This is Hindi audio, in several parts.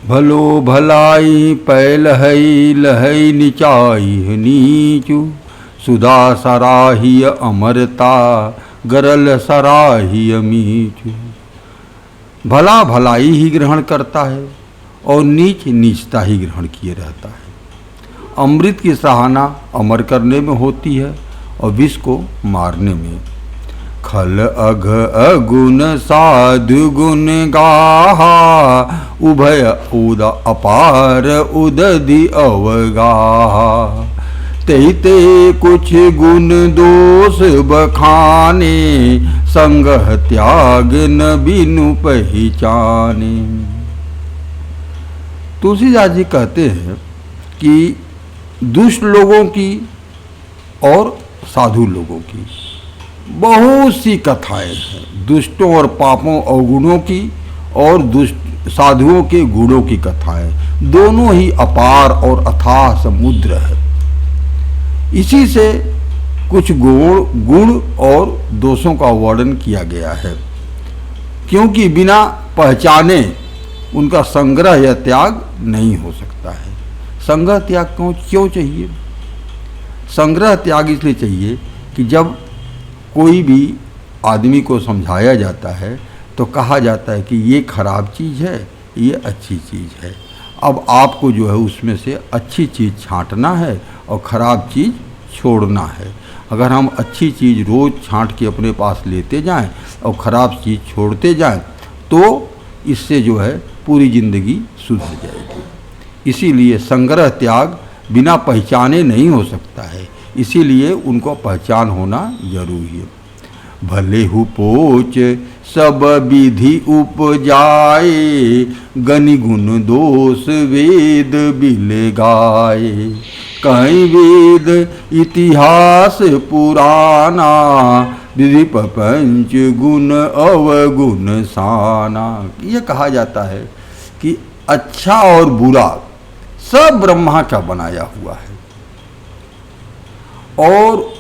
भलो भलाई पैलहई लहई निचाई नीचू, सुधा सराहिय अमरता गरल सराहिय मीचू। भला भलाई ही ग्रहण करता है और नीच नीचता ही ग्रहण किए रहता है। अमृत की सराहना अमर करने में होती है और विष को मारने में। खल अघ अगुण साधु गुण गाहा, उभय उद अपार उदधि अवगाहा। ते कुछ गुण दोष बखाने, संगह त्याग न बिनु पहचाने। तुलसीदास जी कहते हैं कि दुष्ट लोगों की और साधु लोगों की बहुत सी कथाएं हैं। दुष्टों और पापों अवगुणों की और दुष्ट साधुओं के गुणों की कथाएं, दोनों ही अपार और अथाह समुद्र है। इसी से कुछ गुण और दोषों का वर्णन किया गया है, क्योंकि बिना पहचाने उनका संग्रह या त्याग नहीं हो सकता है। संग्रह त्याग क्यों चाहिए? संग्रह त्याग इसलिए चाहिए कि जब कोई भी आदमी को समझाया जाता है तो कहा जाता है कि ये खराब चीज़ है, ये अच्छी चीज़ है। अब आपको जो है उसमें से अच्छी चीज़ छांटना है और ख़राब चीज़ छोड़ना है। अगर हम अच्छी चीज़ रोज़ छांट के अपने पास लेते जाएं और ख़राब चीज़ छोड़ते जाएं तो इससे जो है पूरी ज़िंदगी सुधर जाएगी। इसीलिए संग्रह त्याग बिना पहचाने नहीं हो सकता है, इसीलिए उनको पहचान होना जरूरी है। भले हु पोच सब विधि उपजाए, गनि गुण दोष वेद बिल गाए। कहीं वेद इतिहास पुराना, विधि पंच गुण अवगुण साना। ये कहा जाता है कि अच्छा और बुरा सब ब्रह्मा का बनाया हुआ है और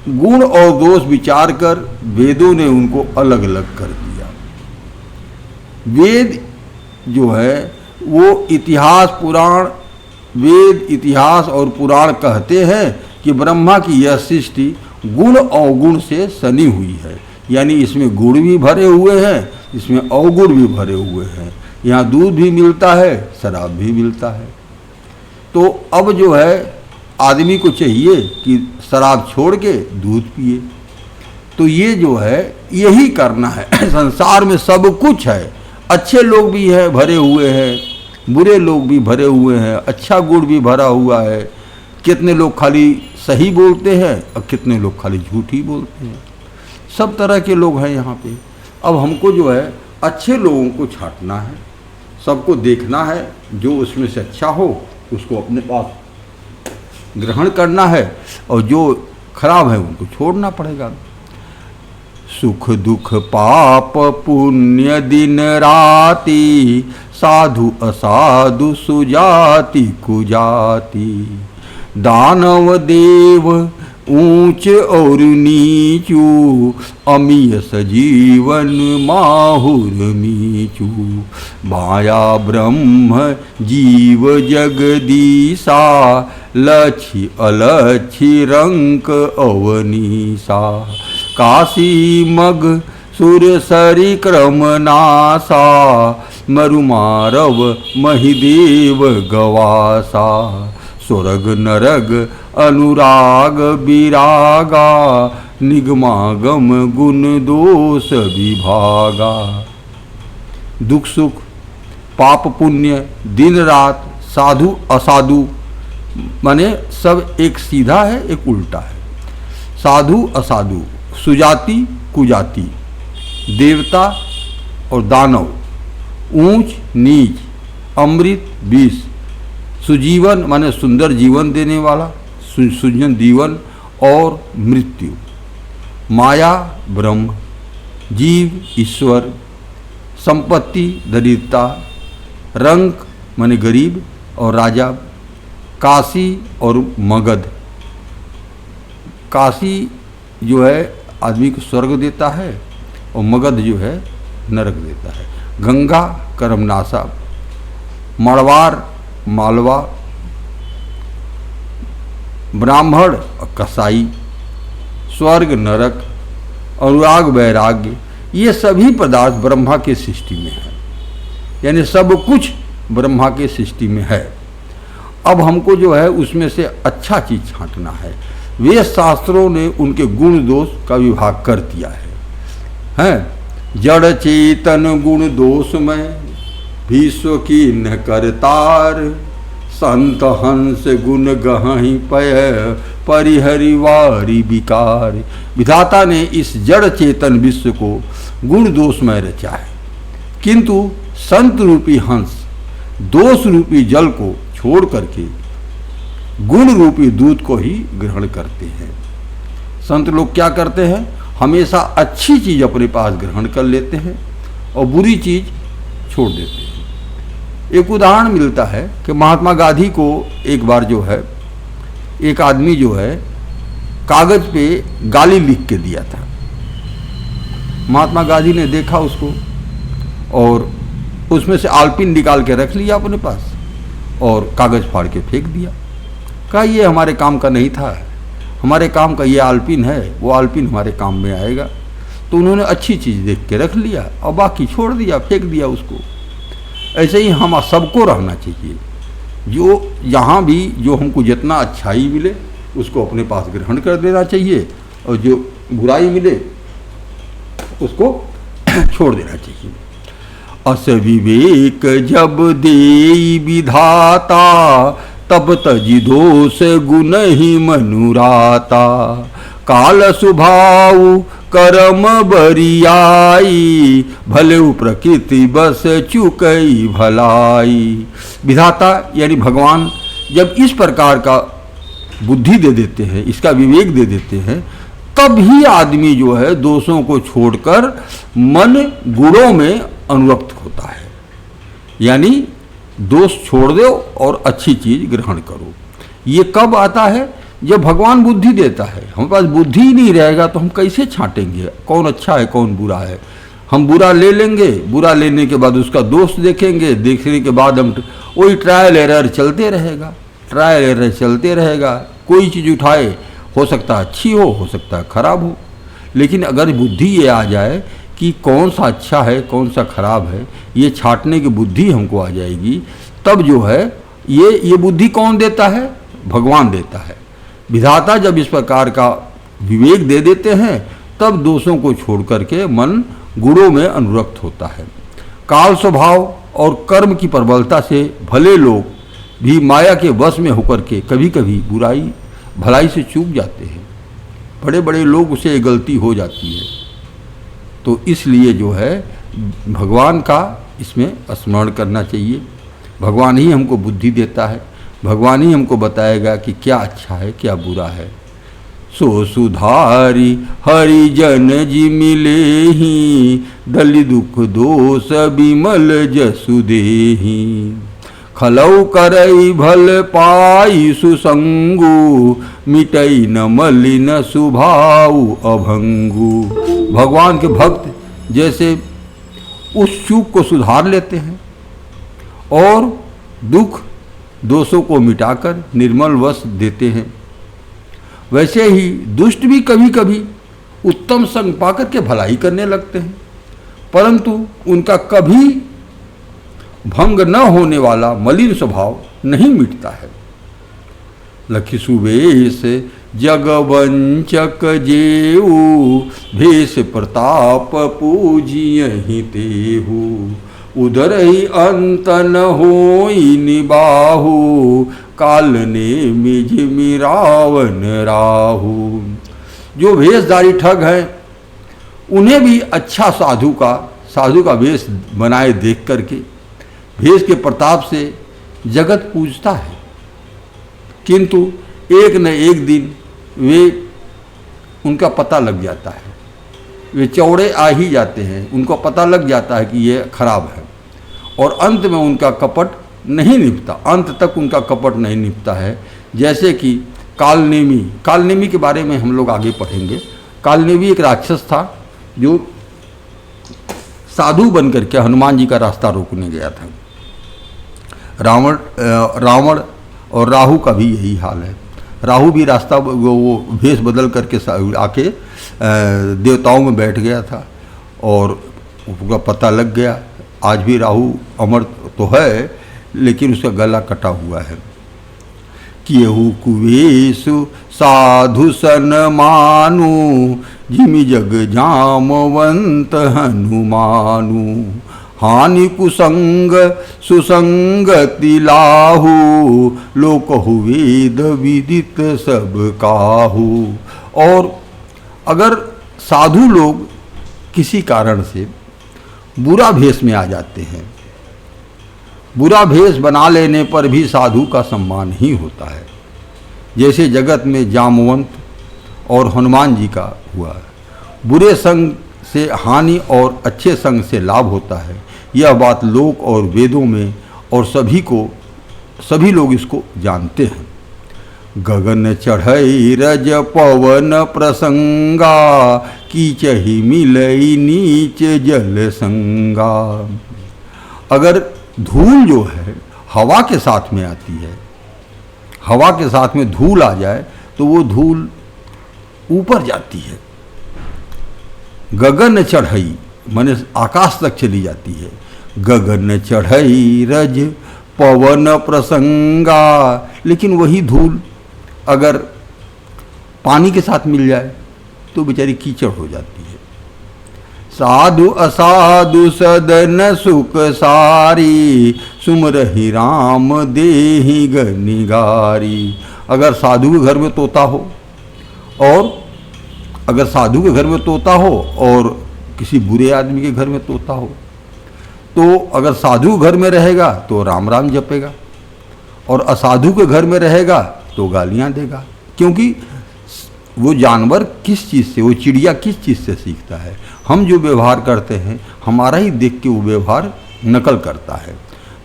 गुण और दोष विचार कर वेदों ने उनको अलग अलग कर दिया। वेद जो है वो इतिहास पुराण, वेद इतिहास और पुराण कहते हैं कि ब्रह्मा की यह सृष्टि गुण अवगुण से सनी हुई है, यानी इसमें गुण भी भरे हुए हैं, इसमें अवगुण भी भरे हुए हैं। यहाँ दूध भी मिलता है, शराब भी मिलता है। तो अब जो है आदमी को चाहिए कि शराब छोड़ के दूध पिए। तो ये जो है यही करना है। संसार में सब कुछ है, अच्छे लोग भी हैं भरे हुए हैं, बुरे लोग भी भरे हुए हैं, अच्छा गुण भी भरा हुआ है। कितने लोग खाली सही बोलते हैं और कितने लोग खाली झूठ ही बोलते हैं। सब तरह के लोग हैं यहाँ पे। अब हमको जो है अच्छे लोगों को छांटना है, सबको देखना है, जो उसमें से अच्छा हो उसको अपने पास ग्रहण करना है और जो खराब है उनको छोड़ना पड़ेगा। सुख दुख पाप पुण्य दिन राति, साधु असाधु सुजाति कुजाति। दानव देव ऊंच और नीचू, अमीय सजीवन माहुर मीचू। माया ब्रह्म जीव जगदीसा, लक्ष्य अलक्ष्य रंक अवनीसा। काशी मग सुर सरी क्रम नासा, मरुमारव महिदेव गवासा। स्वर्ग नरग अनुराग विरागा, निगमागम गुण दोष विभागा। दुख सुख पाप पुण्य दिन रात, साधु असाधु, माने सब एक सीधा है एक उल्टा है। साधु असाधु, सुजाति कुजाति, देवता और दानव, ऊंच नीच, अमृत विष, सुजीवन माने सुंदर जीवन देने वाला, सुजन जीवन और मृत्यु। माया ब्रह्म, जीव ईश्वर, संपत्ति दरिद्रता, रंक माने गरीब और राजा, काशी और मगध। काशी जो है आदमी को स्वर्ग देता है और मगध जो है नरक देता है। गंगा कर्मनाशा, मड़वार, मालवा, ब्राह्मण और कसाई, स्वर्ग, नरक, अनुराग, वैराग्य, ये सभी पदार्थ ब्रह्मा के सृष्टि में है। यानी सब कुछ ब्रह्मा के सृष्टि में है। अब हमको जो है उसमें से अच्छा चीज छांटना है। वेद शास्त्रों ने उनके गुण दोष का विभाग कर दिया है। जड़ चेतन गुण दोष में विश्व की न करतार, संत हंस गुण गहहि पय परिहरिवारी विकार। विधाता ने इस जड़ चेतन विश्व को गुण दोष में रचा है, किंतु संत रूपी हंस दोष रूपी जल को छोड़ करके गुण रूपी दूध को ही ग्रहण करते हैं। संत लोग क्या करते हैं, हमेशा अच्छी चीज अपने पास ग्रहण कर लेते हैं और बुरी चीज छोड़ देते हैं। एक उदाहरण मिलता है कि महात्मा गांधी को एक बार जो है एक आदमी जो है कागज पे गाली लिख के दिया था। महात्मा गांधी ने देखा उसको और उसमें से आलपिन निकाल के रख लिया अपने पास और कागज फाड़ के फेंक दिया। कहा ये हमारे काम का नहीं था, हमारे काम का ये आलपिन है, वो आलपिन हमारे काम में आएगा। तो उन्होंने अच्छी चीज़ देख के रख लिया और बाकी छोड़ दिया, फेंक दिया उसको। ऐसे ही हम सबको रहना चाहिए, जो यहाँ भी जो हमको जितना अच्छाई मिले उसको अपने पास ग्रहण कर देना चाहिए और जो बुराई मिले उसको छोड़ देना चाहिए। अस विवेक जब देई विधाता, तब तजि दोष गुण ही मनुराता। काल स्वभाव कर्म बरियाई, भले प्रकृति बस चुकई भलाई। विधाता यानी भगवान जब इस प्रकार का बुद्धि दे देते हैं, इसका विवेक दे देते हैं, तब ही आदमी जो है दोषों को छोड़कर मन गुणों में अनुरक्त होता है। यानी दोष छोड़ दो और अच्छी चीज ग्रहण करो। ये कब आता है, जब भगवान बुद्धि देता है। हमारे पास बुद्धि ही नहीं रहेगा तो हम कैसे छांटेंगे कौन अच्छा है कौन बुरा है। हम बुरा ले लेंगे, बुरा लेने के बाद उसका दोष देखेंगे, देखने के बाद हम वही ट्रायल एरर चलते रहेगा, ट्रायल एरर चलते रहेगा। कोई चीज़ उठाए, हो सकता है अच्छी हो सकता है खराब हो, लेकिन अगर बुद्धि ये आ जाए कि कौन सा अच्छा है कौन सा खराब है, ये छांटने की बुद्धि हमको आ जाएगी, तब जो है ये बुद्धि कौन देता है, भगवान देता है। विधाता जब इस प्रकार का विवेक दे देते हैं तब दोषों को छोड़ करके मन गुणों में अनुरक्त होता है। काल स्वभाव और कर्म की प्रबलता से भले लोग भी माया के वश में होकर के कभी कभी बुराई भलाई से चूक जाते हैं। बड़े बड़े लोग उसे गलती हो जाती है। तो इसलिए जो है भगवान का इसमें स्मरण करना चाहिए। भगवान ही हमको बुद्धि देता है, भगवान ही हमको बताएगा कि क्या अच्छा है क्या बुरा है। सो सुधारी हरिजन जी मिले ही, दलि दुख दोष बिमल जसु देहि। खलौ करई भल पाई सुसंगु, मिटई न मलिन सुभाऊ अभंगु। भगवान के भक्त जैसे उस चूक को सुधार लेते हैं और दुख दोषों को मिटाकर निर्मल वश देते हैं, वैसे ही दुष्ट भी कभी कभी उत्तम संग पाकर के भलाई करने लगते हैं, परंतु उनका कभी भंग न होने वाला मलिन स्वभाव नहीं मिटता है। लखि सुवेश जगवंचक जेऊ, भेष प्रताप पूजियहि तेहु। उधर ही अंत न होई निबाहु, काल ने मिझ मिरावन राहु। जो वेशधारी ठग हैं उन्हें भी अच्छा साधु का वेश बनाए देख करके भेष के प्रताप से जगत पूजता है, किंतु एक न एक दिन उनका पता लग जाता है, वे चौड़े आ ही जाते हैं, उनको पता लग जाता है कि ये खराब है और अंत में उनका कपट नहीं निपटा, अंत तक उनका कपट नहीं निपटा है। जैसे कि कालनेमी के बारे में हम लोग आगे पढ़ेंगे। कालनेमी एक राक्षस था जो साधु बनकर के हनुमान जी का रास्ता रोकने गया था। रावण और राहु का भी यही हाल है। राहु भी रास्ता वो भेष बदल करके आके देवताओं में बैठ गया था और उसका पता लग गया। आज भी राहु अमर तो है लेकिन उसका गला कटा हुआ है। कियहु कुवेशु साधु सन मानु, जिमि जग जामवंत हनुमानु। हानि कुसंग सुसंगति लाहु, लोकहु वेद विदित सब काहू। और अगर साधु लोग किसी कारण से बुरा भेष में आ जाते हैं, बुरा भेष बना लेने पर भी साधु का सम्मान ही होता है। जैसे जगत में जामवंत और हनुमान जी का हुआ। बुरे संग से हानि और अच्छे संग से लाभ होता है, यह बात लोक और वेदों में और सभी लोग इसको जानते हैं। गगन चढ़ई रज पवन प्रसंगा, कीचहि मिलई नीच जल संगा। अगर धूल जो है हवा के साथ में आती है, हवा के साथ में धूल आ जाए तो वो धूल ऊपर जाती है। गगन चढ़ई माने आकाश तक चली जाती है। गगन चढ़ई रज पवन प्रसंगा, लेकिन वही धूल अगर पानी के साथ मिल जाए तो बेचारी कीचड़ हो जाती है। साधु असाधु सदन सुख सारी, सुमरहि राम देहि गनिगारी। अगर साधु के घर में तोता हो और अगर साधु के घर में तोता हो और किसी बुरे आदमी के घर में तोता हो, तो अगर साधु घर में रहेगा तो राम राम जपेगा और असाधु के घर में रहेगा तो गालियां देगा। क्योंकि वो जानवर किस चीज़ से, वो चिड़िया किस चीज़ से सीखता है। हम जो व्यवहार करते हैं हमारा ही देख के वो व्यवहार नकल करता है।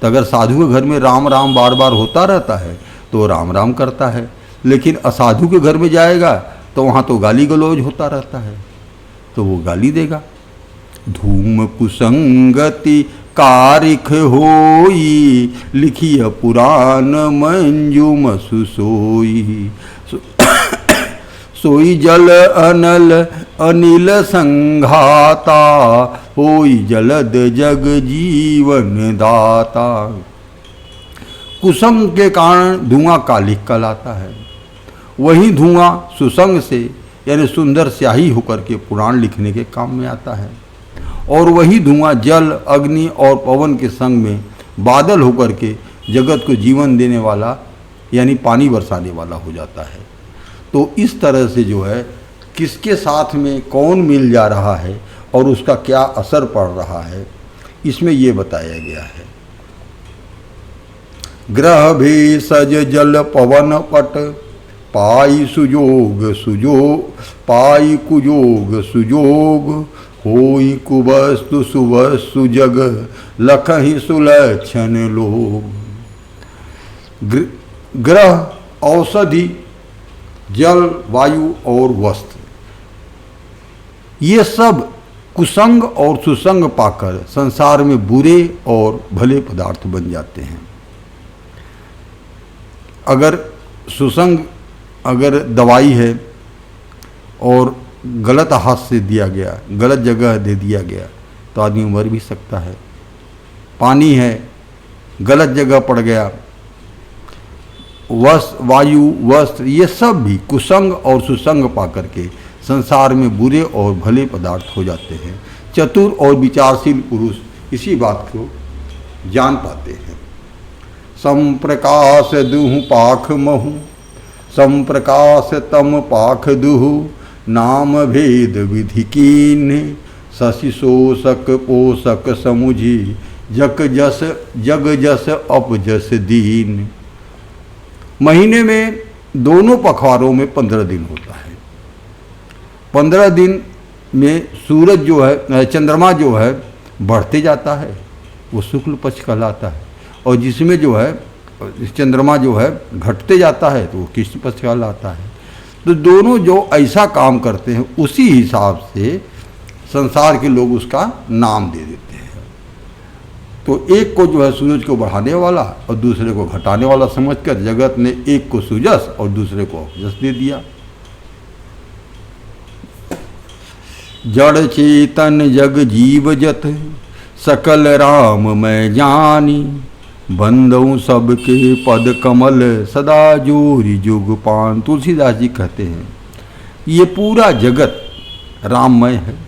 तो अगर साधु के घर में राम राम बार बार होता रहता है तो राम राम करता है, लेकिन असाधु के घर में जाएगा तो वहाँ तो गाली गलौज होता रहता है, तो वो गाली देगा। धूम कुसंगति कारिख होई, लिखिय पुराण मंजुम सुसोई। सोई जल अनल अनिल संघाता, होई जलद जग जीवन दाता। कुसंग के कारण धुआं कालिख कहलाता है। वही धुआं सुसंग से यानी सुंदर स्याही होकर के पुराण लिखने के काम में आता है। और वही धुआं जल अग्नि और पवन के संग में बादल होकर के जगत को जीवन देने वाला यानी पानी बरसाने वाला हो जाता है। तो इस तरह से जो है किसके साथ में कौन मिल जा रहा है और उसका क्या असर पड़ रहा है, इसमें ये बताया गया है। ग्रह भी सज जल पवन पट, पाई सुजोग पाई कुजोग सुजोग। होई कुवस्तु सुवस्तु जग, लखहि सुलक्षण लोग। ग्रह औषधि, जल, वायु और वस्त्र, ये सब कुसंग और सुसंग पाकर संसार में बुरे और भले पदार्थ बन जाते हैं। अगर सुसंग अगर दवाई है और गलत हाथ से दिया गया, गलत जगह दे दिया गया तो आदमी मर भी सकता है। पानी है, गलत जगह पड़ गया, वायु, वस्त्र, ये सब भी कुसंग और सुसंग पा करके संसार में बुरे और भले पदार्थ हो जाते हैं। चतुर और विचारशील पुरुष इसी बात को जान पाते हैं। संप्रकाश दुहु पाख महु, संप्रकाश तम पाख दुहु। नाम भेद विधि कीन, शशि शोषक पोषक समुझी। जग जस अपजस दीन। महीने में दोनों पखवारों में 15 दिन होता है। 15 दिन में सूरज जो है, चंद्रमा जो है बढ़ते जाता है, वो शुक्ल पक्ष कहलाता है। और जिसमें जो है चंद्रमा जो है घटते जाता है तो वो कृष्ण पक्ष कहलाता है। तो दोनों जो ऐसा काम करते हैं उसी हिसाब से संसार के लोग उसका नाम दे देते हैं। तो एक को जो है सूरज को बढ़ाने वाला और दूसरे को घटाने वाला समझकर जगत ने एक को सुजस और दूसरे को अपजस दे दिया। जड़ चेतन जग जीव जत सकल राम मैं जानी, बंदऊ सबके पद कमल सदा जोरी जुग पान। तुलसीदास जी कहते हैं ये पूरा जगत राममय है।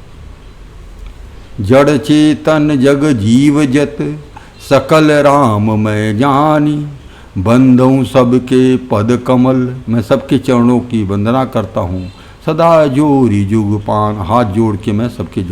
जड़ चेतन जग जीव जत सकल राम मैं जानी, बंदऊ सबके पद कमल, मैं सबके चरणों की वंदना करता हूँ। सदा जोरी जुग पान, हाथ जोड़ के मैं सबके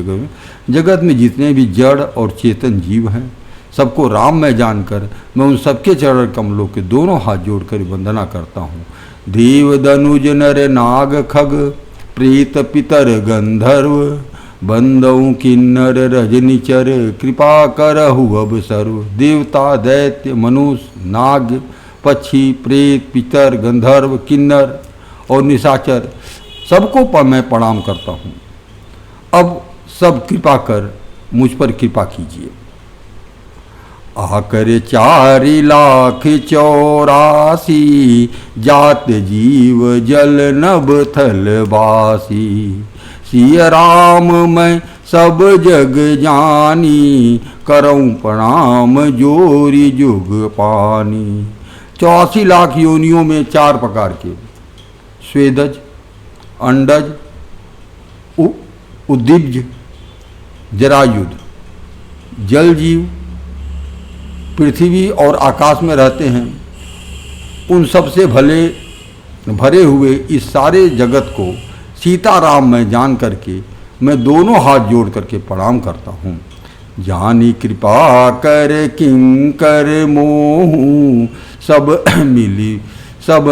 जगत में जितने भी जड़ और चेतन जीव हैं सबको राम में जानकर मैं उन सबके चरण कमलों के दोनों हाथ जोड़कर वंदना करता हूँ। देव दनुज नर नाग खग प्रेत पितर गंधर्व, बंदऊ किन्नर रजनिचर कृपा करहु अब सर्व। देवता दैत्य मनुष्य नाग पक्षी प्रेत पितर गंधर्व किन्नर और निशाचर सबको मैं प्रणाम करता हूँ। अब सब कृपा कर मुझ पर कृपा कीजिए। आकर 4,84,000 जात जीव जल नभ थल वासी, सिय राम मैं सब जग जानी, करऊँ प्रणाम जोरी जुग पानी। 84 लाख योनियों में 4 प्रकार के स्वेदज, अंडज, उद्दीप्ज, जरायुध, जल जीव पृथ्वी और आकाश में रहते हैं। उन सब से भरे हुए इस सारे जगत को सीताराम में जान करके मैं दोनों हाथ जोड़ करके प्रणाम करता हूँ। जानी कृपा कर किंकर मोहू, सब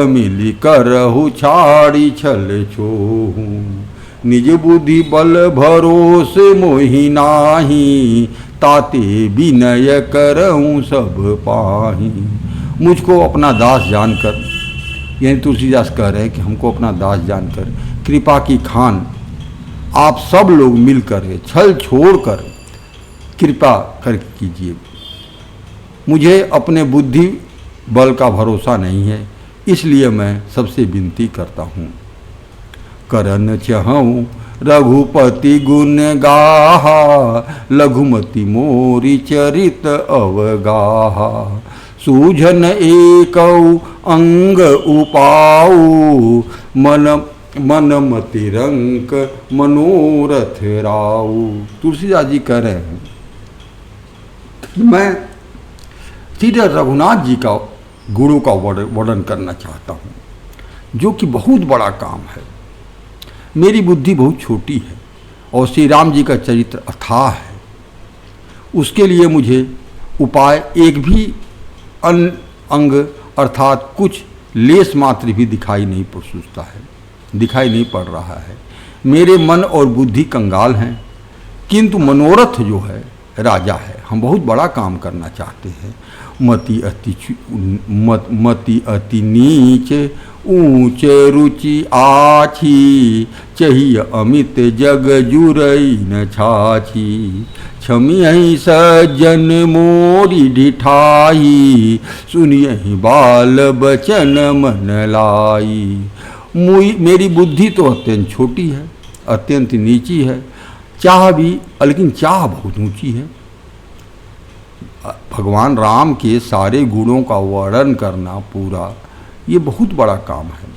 मिली करहु छाड़ी छल छोहू। निज बुद्धि बल भरोसे मोहि नाही, ताते विनय करऊँ सब पाही। मुझको अपना दास जानकर, यानी तुलसीदास कह रहे हैं कि हमको अपना दास जानकर कृपा की खान आप सब लोग मिलकर छल छोड़कर कृपा कर कीजिए। मुझे अपने बुद्धि बल का भरोसा नहीं है, इसलिए मैं सबसे विनती करता हूँ। करन चहऊँ रघुपति गुण गाहा, लघुमति मोरी चरित अवगाहा। सूझन एकौ अंग उपाऊ, मनमति रंक मनोरथ राऊ। तुलसीदास जी कह रहे हैं कि मैं सीधे रघुनाथ जी का गुणों का वर्णन करना चाहता हूँ, जो कि बहुत बड़ा काम है। मेरी बुद्धि बहुत छोटी है और श्री राम जी का चरित्र अथाह है। उसके लिए मुझे उपाय एक भी अंग अर्थात कुछ लेस मात्र भी दिखाई नहीं पड़ रहा है। मेरे मन और बुद्धि कंगाल हैं, किंतु मनोरथ जो है राजा है। हम बहुत बड़ा काम करना चाहते हैं। मति अति नीच ऊंच रुचि आछी, चाहिए अमित जग जुरई न छाछी। क्षमियहि सज्जन मोरी ढिठाई, सुनियहि बाल बचन मन लाई। मेरी बुद्धि तो अत्यंत छोटी है, अत्यंत नीची है, चाह भी, लेकिन चाह बहुत ऊंची है। भगवान राम के सारे गुणों का वर्णन करना पूरा, ये बहुत बड़ा काम है।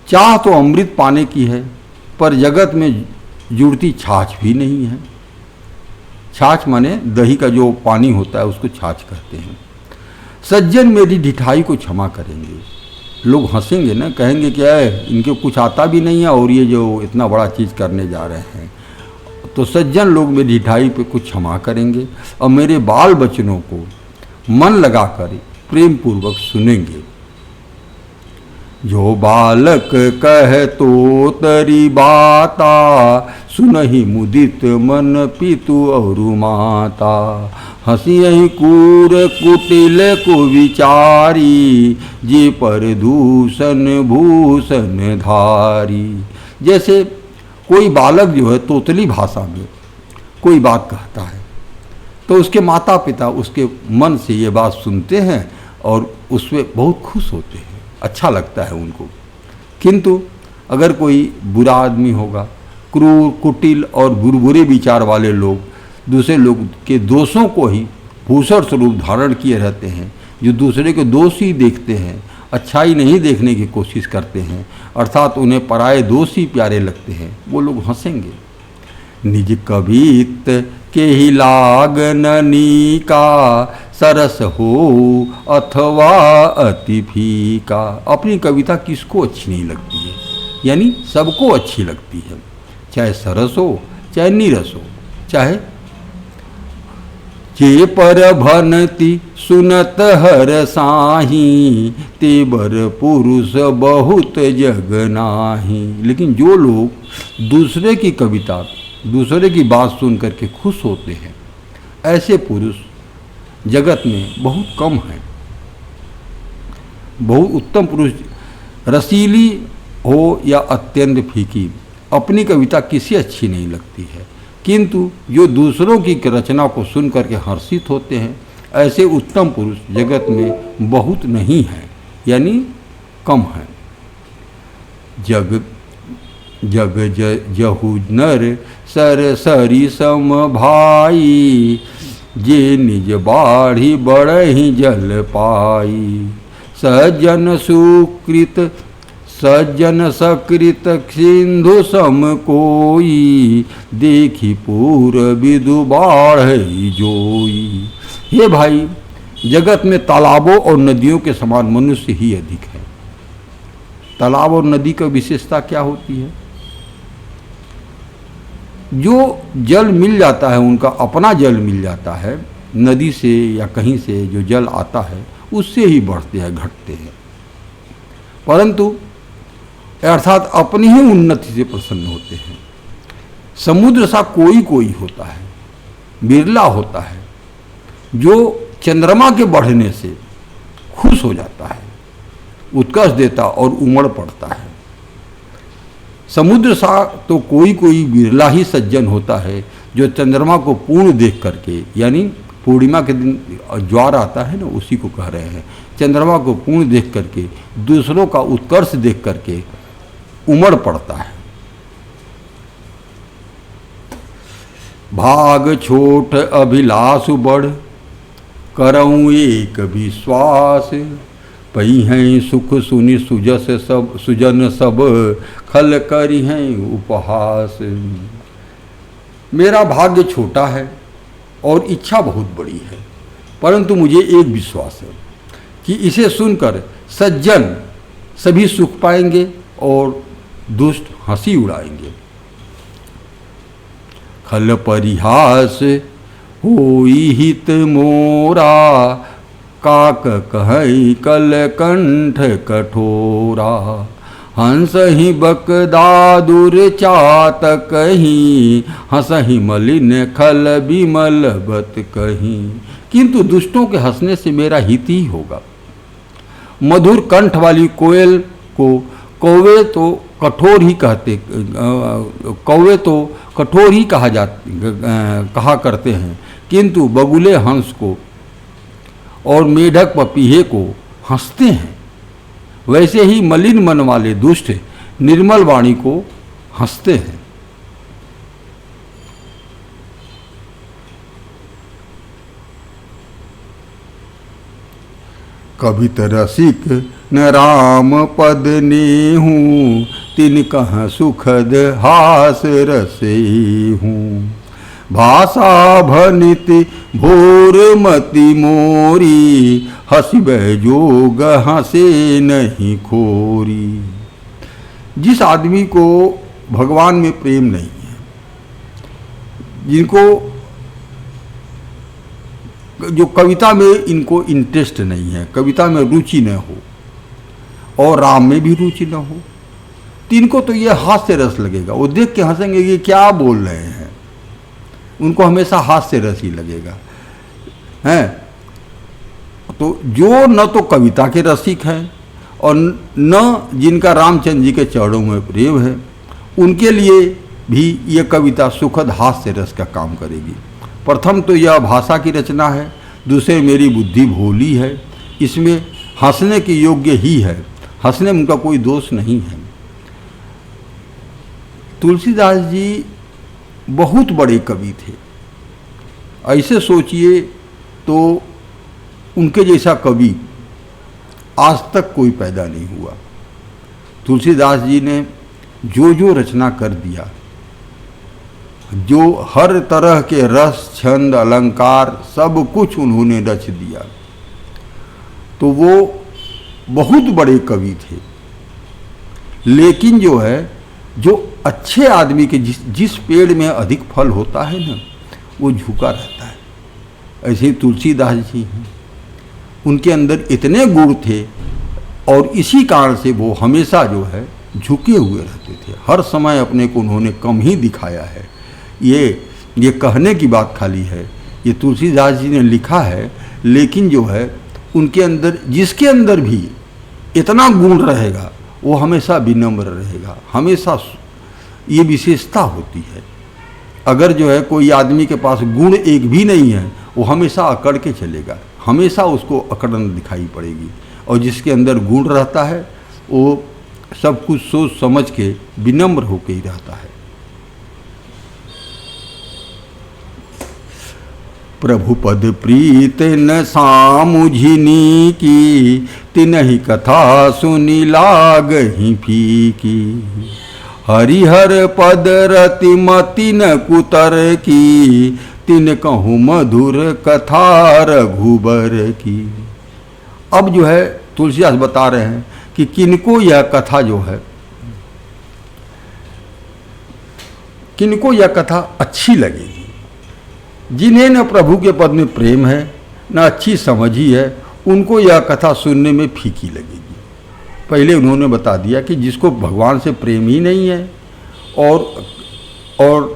चाह तो अमृत पाने की है, पर जगत में जुड़ती छाछ भी नहीं है। छाछ माने दही का जो पानी होता है उसको छाछ कहते हैं। सज्जन मेरी ढिठाई को क्षमा करेंगे। लोग हंसेंगे ना, कहेंगे क्या है, इनके कुछ आता भी नहीं है और ये जो इतना बड़ा चीज़ करने जा रहे हैं। तो सज्जन लोग मेरी ढिठाई पे कुछ क्षमा करेंगे और मेरे बाल बचनों को मन लगाकर प्रेम पूर्वक सुनेंगे। जो बालक कह तो तरी बाता, सुनहि मुदित मन पितु और माता। हंसियहि कूर कुटिल को विचारी, जे पर दूषण भूषण धारी। जैसे कोई बालक जो है तोतली भाषा में कोई बात कहता है तो उसके माता पिता उसके मन से ये बात सुनते हैं और उसमें बहुत खुश होते हैं, अच्छा लगता है उनको। किंतु अगर कोई बुरा आदमी होगा, क्रूर, कुटिल और बुरे विचार वाले लोग दूसरे लोग के दोषों को ही भूषण स्वरूप धारण किए रहते हैं, जो दूसरे के दोष ही देखते हैं, अच्छाई नहीं देखने की कोशिश करते हैं, अर्थात उन्हें पराये दोष ही प्यारे लगते हैं, वो लोग हंसेंगे। निज कवित के ही लागननी का सरस हो अथवा अति फीका। अपनी कविता किसको अच्छी नहीं लगती है, यानी सबको अच्छी लगती है, चाहे सरस हो चाहे नीरस हो, चाहे जे पर भनती सुनत हर साही ते बर पुरुष बहुत जग नाही। लेकिन जो लोग दूसरे की कविता, दूसरे की बात सुन करके खुश होते हैं, ऐसे पुरुष जगत में बहुत कम हैं। बहुत उत्तम पुरुष रसीली हो या अत्यंत फीकी, अपनी कविता किसी अच्छी नहीं लगती है, किंतु जो दूसरों की रचना को सुन करके हर्षित होते हैं, ऐसे उत्तम पुरुष जगत में बहुत नहीं हैं, यानी कम हैं। जग जग जहु नर सर सरी सम भाई, जे निज बाढ़ी बड़हि जल पाई। सज्जन सुकृत सज्जन सकृत सिंधु सम कोई, देखी पूर विदु बाढ़ जोई। ये भाई, जगत में तालाबों और नदियों के समान मनुष्य ही अधिक है। तालाब और नदी का विशेषता क्या होती है? जो जल मिल जाता है, उनका अपना जल मिल जाता है, नदी से या कहीं से जो जल आता है उससे ही बढ़ते हैं, घटते हैं, परंतु अर्थात अपनी ही उन्नति से प्रसन्न होते हैं। समुद्र सा कोई कोई होता है, बिरला होता है, जो चंद्रमा के बढ़ने से खुश हो जाता है, उत्कर्ष देता और उमड़ पड़ता है। समुद्र सा तो कोई कोई बिरला ही सज्जन होता है, जो चंद्रमा को पूर्ण देख करके, यानी पूर्णिमा के दिन ज्वार आता है ना, उसी को कह रहे हैं, चंद्रमा को पूर्ण देख करके, दूसरों का उत्कर्ष देख करके उमड़ पड़ता है। भाग छोट अभिलाष बड़, करऊँ एक विश्वास। पई हैं सुख सुनि सुजस सब, सुजन सब खल करी हैं उपहास। मेरा भाग्य छोटा है और इच्छा बहुत बड़ी है, परंतु मुझे एक विश्वास है कि इसे सुनकर सज्जन सभी सुख पाएंगे और दुष्ट हंसी उड़ाएंगे। खल परिहास होई हित मोरा, काक कहई कल कंठ कठोरा। हंस ही बकदादुर चातक ही, हंसहि मलिन खल बिमल बत कहीं। किंतु दुष्टों के हंसने से मेरा हित ही होगा। मधुर कंठ वाली कोयल को कौवे तो कठोर ही कहते, कौवे तो कठोर ही कहा करते हैं, किंतु बगुले हंस को और मेढक पपीहे को हंसते हैं। वैसे ही मलिन मन वाले दुष्ट निर्मल वाणी को हंसते हैं। कवित रसिक न राम पद नेहूँ, तिन कह सुखद हास रसे हूँ। भाषा भनित भोर मति मोरी, हसिब जोग हंसे नहीं खोरी। जिस आदमी को भगवान में प्रेम नहीं है, जिनको जो कविता में इनको इंटरेस्ट नहीं है, कविता में रुचि न हो और राम में भी रुचि न हो, तो इनको तो ये हास्य रस लगेगा। वो देख के हंसेंगे कि क्या बोल रहे हैं, उनको हमेशा हास्य रस ही लगेगा, हैं। तो जो न तो कविता के रसिक हैं और न जिनका रामचंद्र जी के चरणों में प्रेम है, उनके लिए भी ये कविता सुखद हास्य रस का काम करेगी। प्रथम तो यह भाषा की रचना है, दूसरे मेरी बुद्धि भोली है, इसमें हंसने के योग्य ही है, हंसने में उनका कोई दोष नहीं है। तुलसीदास जी बहुत बड़े कवि थे। ऐसे सोचिए तो उनके जैसा कवि आज तक कोई पैदा नहीं हुआ। तुलसीदास जी ने जो जो रचना कर दिया, जो हर तरह के रस, छंद, अलंकार सब कुछ उन्होंने रच दिया, तो वो बहुत बड़े कवि थे। लेकिन जो है, जो अच्छे आदमी के जिस पेड़ में अधिक फल होता है ना, वो झुका रहता है। ऐसे ही तुलसीदास जी हैं, उनके अंदर इतने गुण थे और इसी कारण से वो हमेशा जो है झुके हुए रहते थे। हर समय अपने को उन्होंने कम ही दिखाया है। ये कहने की बात खाली है, ये तुलसीदास जी ने लिखा है। लेकिन जो है उनके अंदर, जिसके अंदर भी इतना गुण रहेगा वो हमेशा विनम्र रहेगा, हमेशा ये विशेषता होती है। अगर जो है कोई आदमी के पास गुण एक भी नहीं है, वो हमेशा अकड़ के चलेगा, हमेशा उसको अकड़न दिखाई पड़ेगी। और जिसके अंदर गुण रहता है वो सब कुछ सोच समझ के विनम्र होकर ही रहता है। प्रभु पद प्रीत न सामुझिनी की, तिनहि कथा सुनी लागहि फीकी। हरिहर पद रति मति न कुतर की, तिन कहूँ मधुर कथा रघुबर की। अब जो है तुलसीदास बता रहे हैं कि किनको यह कथा जो है, किनको यह कथा अच्छी लगेगी। जिन्हें न प्रभु के पद में प्रेम है, न अच्छी समझ ही है, उनको यह कथा सुनने में फीकी लगेगी। पहले उन्होंने बता दिया कि जिसको भगवान से प्रेम ही नहीं है और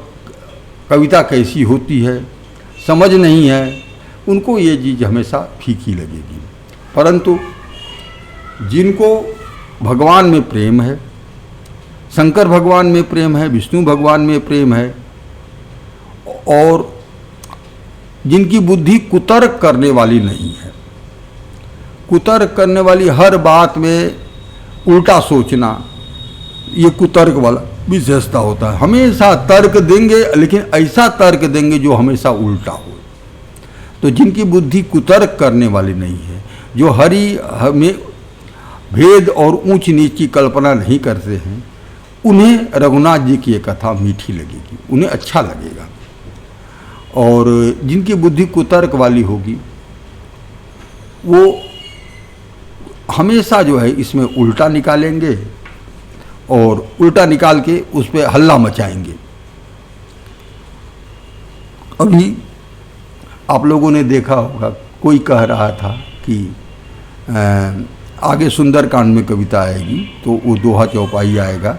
कविता कैसी होती है समझ नहीं है, उनको ये चीज़ हमेशा फीकी लगेगी। परंतु जिनको भगवान में प्रेम है, शंकर भगवान में प्रेम है, विष्णु भगवान में प्रेम है, और जिनकी बुद्धि कुतर्क करने वाली नहीं है, कुतर्क करने वाली हर बात में उल्टा सोचना, ये कुतर्क वाला विशेषता होता है। हमेशा तर्क देंगे, लेकिन ऐसा तर्क देंगे जो हमेशा उल्टा हो। तो जिनकी बुद्धि कुतर्क करने वाली नहीं है, जो हमें भेद और ऊंच नीच की कल्पना नहीं करते हैं, उन्हें रघुनाथ जी की ये कथा मीठी लगेगी, उन्हें अच्छा लगेगा। और जिनकी बुद्धि कुतर्क वाली होगी, वो हमेशा जो है इसमें उल्टा निकालेंगे और उल्टा निकाल के उस पर हल्ला मचाएंगे। अभी आप लोगों ने देखा होगा, कोई कह रहा था कि आगे सुंदरकांड में कविता आएगी तो वो दोहा चौपाई आएगा,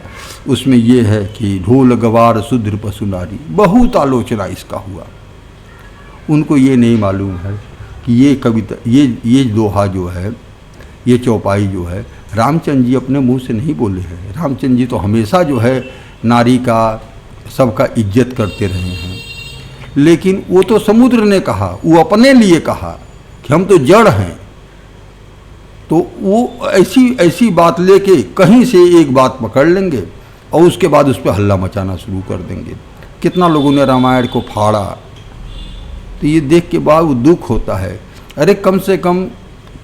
उसमें ये है कि ढोल गवार शूद्र पशु नारी। बहुत आलोचना इसका हुआ। उनको ये नहीं मालूम है कि ये कविता, ये दोहा जो है, ये चौपाई जो है, रामचंद्र जी अपने मुंह से नहीं बोले हैं। रामचंद्र जी तो हमेशा जो है नारी का, सबका इज्जत करते रहे हैं। लेकिन वो तो समुद्र ने कहा, वो अपने लिए कहा कि हम तो जड़ हैं। तो वो ऐसी बात लेके कहीं से एक बात पकड़ लेंगे और उसके बाद उस पर हल्ला मचाना शुरू कर देंगे। कितना लोगों ने रामायण को फाड़ा। तो ये देख के बाद वो दुख होता है। अरे कम से कम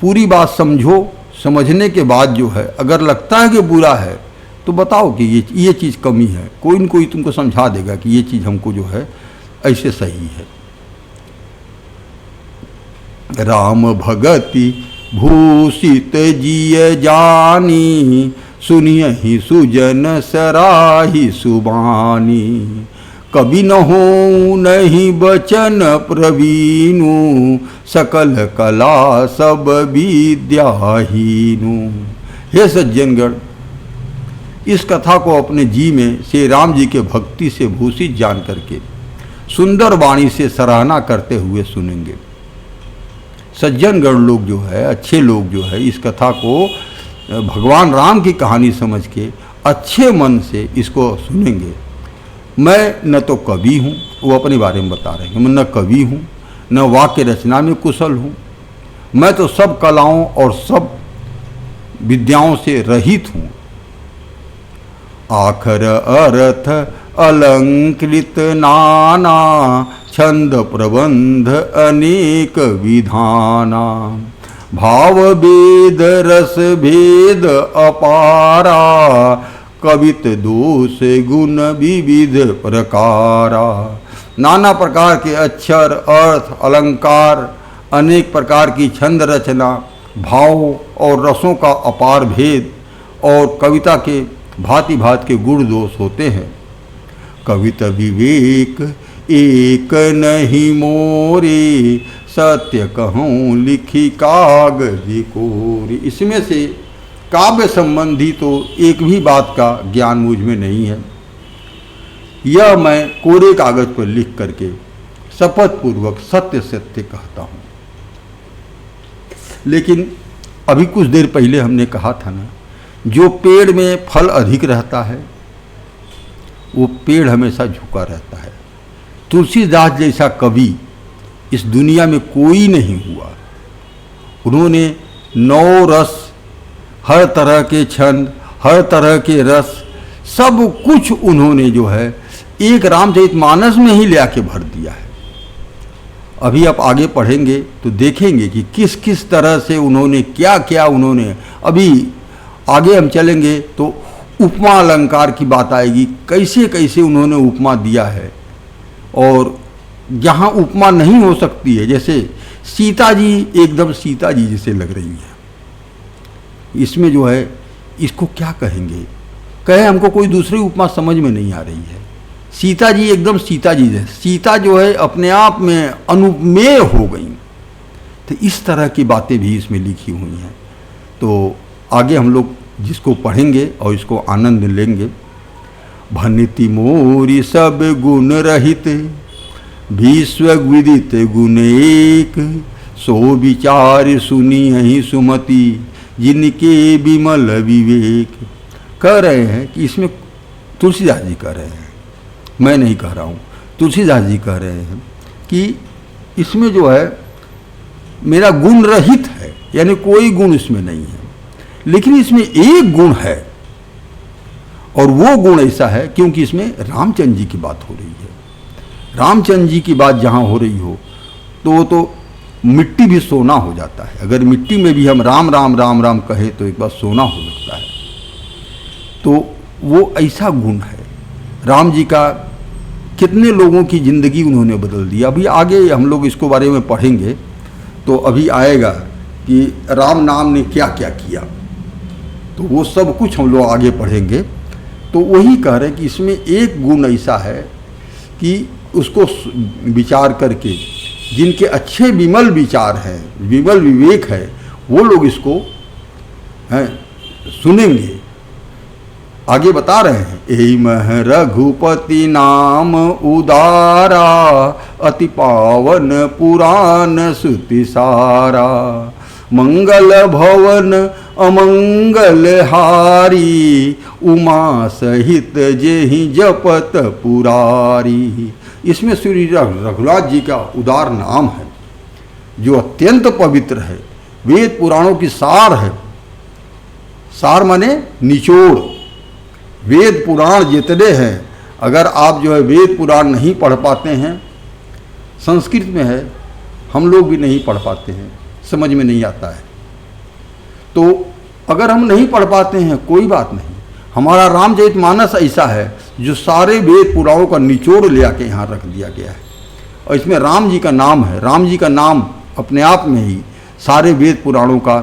पूरी बात समझो, समझने के बाद जो है अगर लगता है कि बुरा है तो बताओ कि ये चीज़ कमी है। कोई न कोई तुमको समझा देगा कि ये चीज़ हमको जो है ऐसे सही है। राम भगति भूषित जिय जानी, सुनिय ही सुजन सराही सुबानी। कभी न हो नहीं बचन प्रवीणु, सकल कला सब विद्याहीनु। हे सज्जनगण, इस कथा को अपने जी में श्री राम जी के भक्ति से भूषित जान करके सुंदर वाणी से सराहना करते हुए सुनेंगे। सज्जनगण लोग जो है, अच्छे लोग जो है, इस कथा को भगवान राम की कहानी समझ के अच्छे मन से इसको सुनेंगे मैं न तो कवि हूँ, वो अपने बारे में बता रहे हैं, मैं न कवि हूँ न वाक्य रचना में कुशल हूँ, मैं तो सब कलाओं और सब विद्याओं से रहित हूँ। आखर अर्थ अलंकृत नाना, छंद प्रबंध अनेक विधाना, भाव भेद रस भेद अपारा, कवित दोष गुण विविध प्रकारा। नाना प्रकार के अक्षर, अर्थ, अलंकार, अनेक प्रकार की छंद रचना, भाव और रसों का अपार भेद और कविता के भांति भांति के गुण दोष होते हैं। कविता विवेक एक नहीं मोरे, सत्य कहूँ लिखी कागज कोरी। इसमें से काव्य संबंधी तो एक भी बात का ज्ञान मुझ में नहीं है, यह मैं कोरे कागज पर लिख करके शपथ पूर्वक सत्य सत्य कहता हूँ। लेकिन अभी कुछ देर पहले हमने कहा था ना, जो पेड़ में फल अधिक रहता है वो पेड़ हमेशा झुका रहता है। तुलसीदास जैसा कवि इस दुनिया में कोई नहीं हुआ। उन्होंने 9 रस, हर तरह के छंद, हर तरह के रस, सब कुछ उन्होंने जो है एक रामचरितमानस में ही ले आके भर दिया है। अभी आप आगे पढ़ेंगे तो देखेंगे कि किस किस तरह से उन्होंने क्या क्या उन्होंने, अभी आगे हम चलेंगे तो उपमा अलंकार की बात आएगी, कैसे कैसे उन्होंने उपमा दिया है। और जहाँ उपमा नहीं हो सकती है, जैसे सीता जी एकदम सीता जी जैसे लग रही है, इसमें जो है इसको क्या कहेंगे, कहे हमको कोई दूसरी उपमा समझ में नहीं आ रही है। सीता जी एकदम सीता जी जैसे, सीता जो है अपने आप में अनुमेय हो गई। तो इस तरह की बातें भी इसमें लिखी हुई हैं। तो आगे हम लोग जिसको पढ़ेंगे और इसको आनंद लेंगे। भनिति मोरी सब गुण रहित, विश्व विदित गुण एक, सो विचार सुनी यही सुमति, जिनके विमल विवेक। कह रहे हैं कि इसमें तुलसीदास जी कह रहे हैं, मैं नहीं कह रहा हूँ, तुलसीदास जी कह रहे हैं कि इसमें जो है मेरा गुण रहित है, यानी कोई गुण इसमें नहीं है, लेकिन इसमें एक गुण है और वो गुण ऐसा है क्योंकि इसमें रामचंद्र जी की बात हो रही है। रामचंद्र जी की बात जहाँ हो रही हो तो मिट्टी भी सोना हो जाता है। अगर मिट्टी में भी हम राम राम राम राम कहे तो एक बार सोना हो सकता है। तो वो ऐसा गुण है राम जी का, कितने लोगों की ज़िंदगी उन्होंने बदल दी। अभी आगे हम लोग इसको बारे में पढ़ेंगे तो अभी आएगा कि राम नाम ने क्या क्या किया, तो वो सब कुछ हम लोग आगे पढ़ेंगे। तो वही कह रहे हैं कि इसमें एक गुण ऐसा है कि उसको विचार करके जिनके अच्छे विमल विचार हैं, विमल विवेक है, वो लोग इसको सुनेंगे। आगे बता रहे हैं, एहि मह रघुपति नाम उदारा, अति पावन पुराण सुति सारा, मंगल भवन अमंगल हारी, उमा सहित जेहि जपत पुरारी। इसमें श्री रघुनाथ जी का उदार नाम है जो अत्यंत पवित्र है, वेद पुराणों की सार है। सार माने निचोड़। वेद पुराण जितने हैं, अगर आप जो है वेद पुराण नहीं पढ़ पाते हैं, संस्कृत में है, हम लोग भी नहीं पढ़ पाते हैं, समझ में नहीं आता है। तो अगर हम नहीं पढ़ पाते हैं कोई बात नहीं, हमारा रामचरितमानस ऐसा है जो सारे वेद पुराणों का निचोड़ ले आके यहाँ रख दिया गया है। और इसमें राम जी का नाम है। राम जी का नाम अपने आप में ही सारे वेद पुराणों का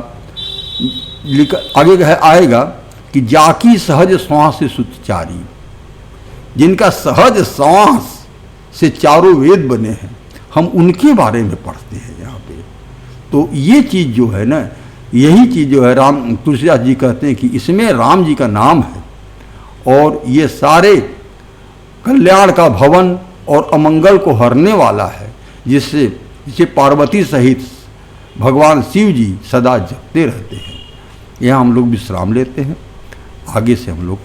आगे आएगा कि जाकी सहज श्वास से सुतचारी, जिनका सहज श्वास से चारों वेद बने हैं, हम उनके बारे में पढ़ते हैं यहाँ पे। तो ये चीज़ जो है ना, यही चीज़ जो है राम तुलसीदास जी कहते हैं कि इसमें राम जी का नाम है और ये सारे कल्याण का भवन और अमंगल को हरने वाला है, जिसे पार्वती सहित भगवान शिव जी सदा जपते रहते हैं। यहाँ हम लोग विश्राम लेते हैं, आगे से हम लोग